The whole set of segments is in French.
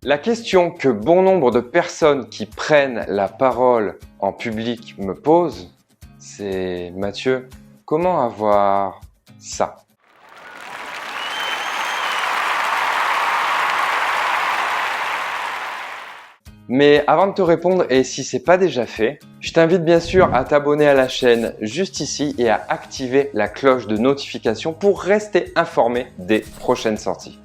La question que bon nombre de personnes qui prennent la parole en public me posent, c'est « Mathieu, comment avoir ça ?» Mais avant de te répondre, et si c'est pas déjà fait, je t'invite bien sûr à t'abonner à la chaîne juste ici et à activer la cloche de notification pour rester informé des prochaines sorties.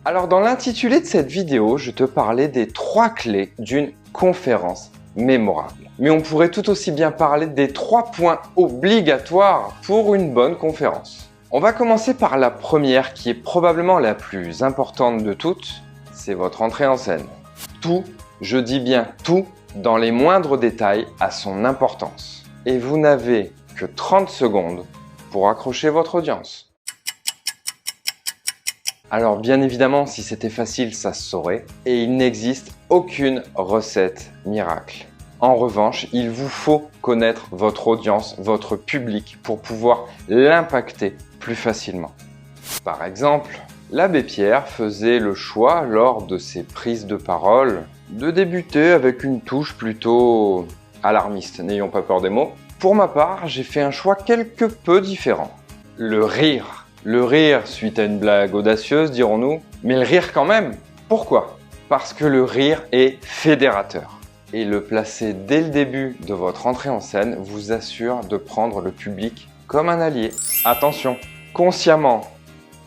Alors dans l'intitulé de cette vidéo, je te parlais des 3 clés d'une conférence mémorable. Mais on pourrait tout aussi bien parler des 3 points obligatoires pour une bonne conférence. On va commencer par la première qui est probablement la plus importante de toutes, c'est votre entrée en scène. Tout, je dis bien tout, dans les moindres détails a son importance. Et vous n'avez que 30 secondes pour accrocher votre audience. Alors bien évidemment, si c'était facile, ça se saurait. Et il n'existe aucune recette miracle. En revanche, il vous faut connaître votre audience, votre public, pour pouvoir l'impacter plus facilement. Par exemple, l'abbé Pierre faisait le choix, lors de ses prises de parole, de débuter avec une touche plutôt alarmiste, n'ayons pas peur des mots. Pour ma part, j'ai fait un choix quelque peu différent. Le rire. Le rire suite à une blague audacieuse, dirons-nous, mais le rire quand même. Pourquoi? Parce que le rire est fédérateur. Et le placer dès le début de votre entrée en scène vous assure de prendre le public comme un allié. Attention, consciemment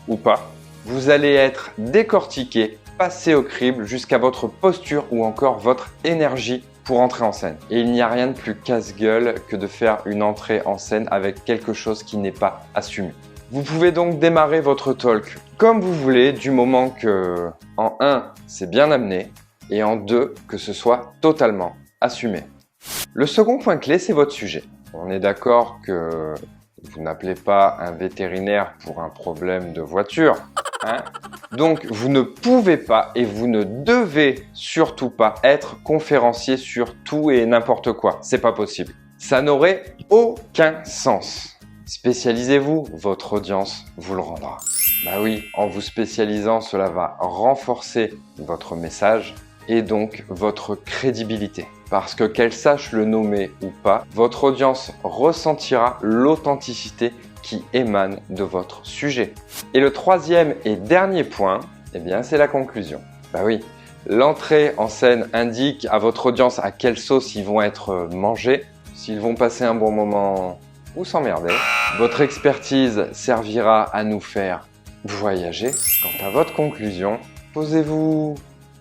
ou pas, vous allez être décortiqué, passé au crible jusqu'à votre posture ou encore votre énergie pour entrer en scène. Et il n'y a rien de plus casse-gueule que de faire une entrée en scène avec quelque chose qui n'est pas assumé. Vous pouvez donc démarrer votre talk comme vous voulez du moment que, en 1, c'est bien amené et en 2, que ce soit totalement assumé. Le second point clé, c'est votre sujet. On est d'accord que vous n'appelez pas un vétérinaire pour un problème de voiture, hein? Donc, vous ne pouvez pas et vous ne devez surtout pas être conférencier sur tout et n'importe quoi. C'est pas possible. Ça n'aurait aucun sens. Spécialisez-vous, votre audience vous le rendra. Bah oui, en vous spécialisant, cela va renforcer votre message et donc votre crédibilité. Parce que qu'elle sache le nommer ou pas, votre audience ressentira l'authenticité qui émane de votre sujet. Et le troisième et dernier point, eh bien, c'est la conclusion. Bah oui, l'entrée en scène indique à votre audience à quelle sauce ils vont être mangés, s'ils vont passer un bon moment ou s'emmerder. Votre expertise servira à nous faire voyager. Quant à votre conclusion, posez-vous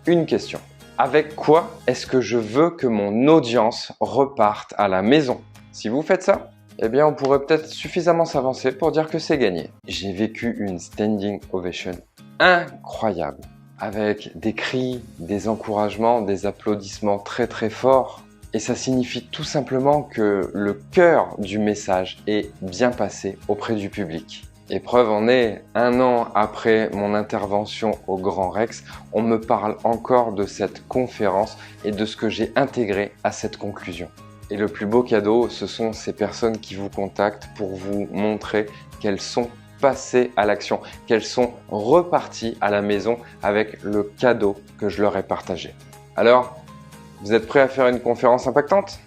une question. Avec quoi est-ce que je veux que mon audience reparte à la maison? Si vous faites ça, eh bien on pourrait peut-être suffisamment s'avancer pour dire que c'est gagné. J'ai vécu une standing ovation incroyable, avec des cris, des encouragements, des applaudissements très très forts. Et ça signifie tout simplement que le cœur du message est bien passé auprès du public. Et preuve en est, 1 an après mon intervention au Grand Rex, on me parle encore de cette conférence et de ce que j'ai intégré à cette conclusion. Et le plus beau cadeau, ce sont ces personnes qui vous contactent pour vous montrer qu'elles sont passées à l'action, qu'elles sont reparties à la maison avec le cadeau que je leur ai partagé. Alors, vous êtes prêts à faire une conférence impactante?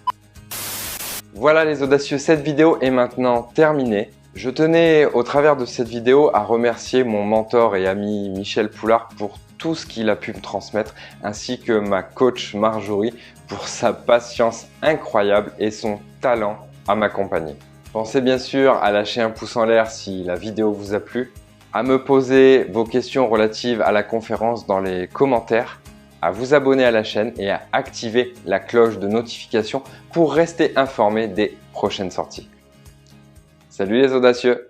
Voilà les audacieux, cette vidéo est maintenant terminée. Je tenais au travers de cette vidéo à remercier mon mentor et ami Michel Poulard pour tout ce qu'il a pu me transmettre, ainsi que ma coach Marjorie pour sa patience incroyable et son talent à m'accompagner. Pensez bien sûr à lâcher un pouce en l'air si la vidéo vous a plu, à me poser vos questions relatives à la conférence dans les commentaires, à vous abonner à la chaîne et à activer la cloche de notification pour rester informé des prochaines sorties. Salut les audacieux!